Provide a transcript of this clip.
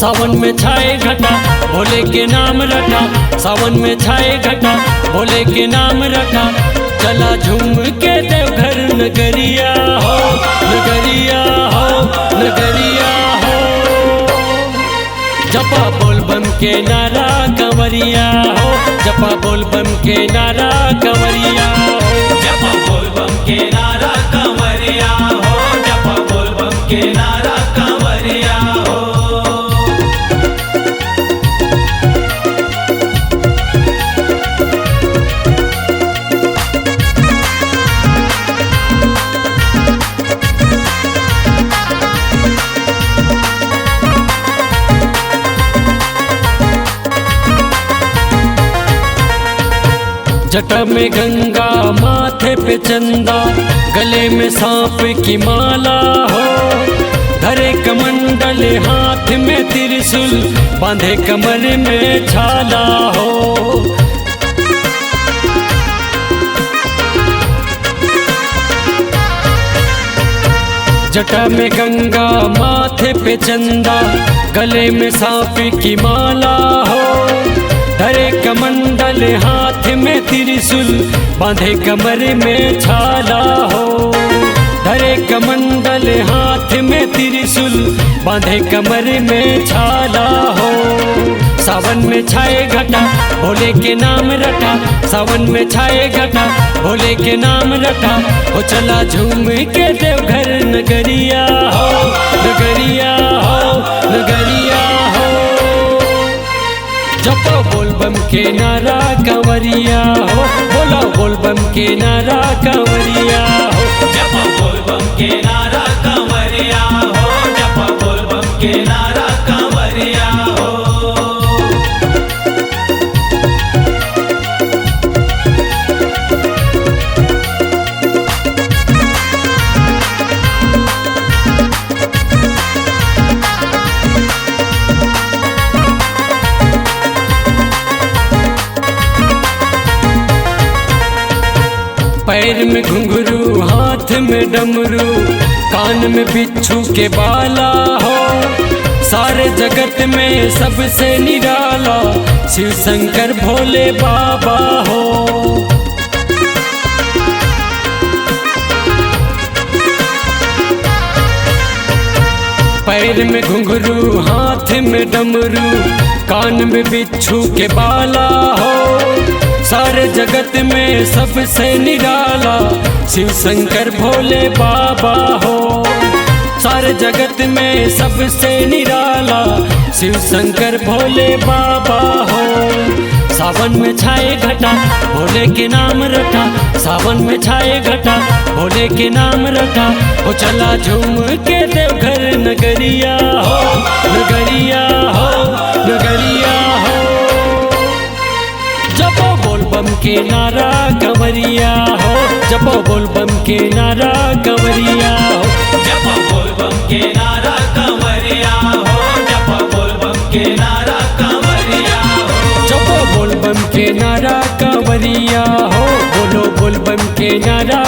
सावन में छाए घटा भोले के नाम रटा, सावन में छाए घटा भोले के नाम रटा। चला झूम के देवघर नगरिया हो, नगरिया हो, नगरिया हो। जपा बोल बम के नारा कंवरिया हो, जपा बोल बम के नारा कंवरिया हो, जपा बोल बम के नारा कंवरिया हो, जपा बोल बम के नारा कंवरिया हो। जटा में गंगा माथे पे चंदा, गले में सांप की माला हो। धरे कमंडल हाथ में त्रिशूल, बांधे कमर में छाला हो। जटा में गंगा माथे पे चंदा, गले में सांप की माला हो। धरे कमंडल हाथ में त्रिशूल, बांधे कमर में छाला हो। धरे कमंडल हाथ में त्रिशूल, बांधे कमर में छाला हो। सावन में छाए घटा भोले के नाम रटा, सावन में छाए घटा भोले के नाम रटा। हो चला झूम के देवघर नगरिया हो, नगरिया हो, नगरिया हो। जपो बोल बम के नारा कंवरिया हो, बोलो बोल बम के नारा कंवरिया हो। जपा बोल बम के नारा कंवरिया हो, जपा बोल बम के नारा कंवरिया हो। पैर में घुंघरू हाथ में डमरू, कान में बिच्छू के बाला हो। सारे जगत में सबसे निराला शिव शंकर भोले बाबा हो। पैर में घुंघरू हाथ में डमरू, कान में बिच्छू के बाला हो। सारे जगत में सबसे निराला शिव शंकर भोले बाबा हो। सारे जगत में सबसे निराला शिव शंकर भोले बाबा हो। सावन में छाए घटा भोले के नाम रटा, सावन में छाए घटा भोले के नाम रटा। हो चला झूम के देवघर नगरिया हो, नगरिया हो, नगरिया हो। जपो बोल बम के नारा कंवरिया हो, जपो बोल बम के नारा कंवरिया हो। जपा बोल बम के नारा कंवरिया हो, जपा बोल बम के नारा कंवरिया हो। जपो बोल बम के नारा कंवरिया हो, बोलो बोल बम के नारा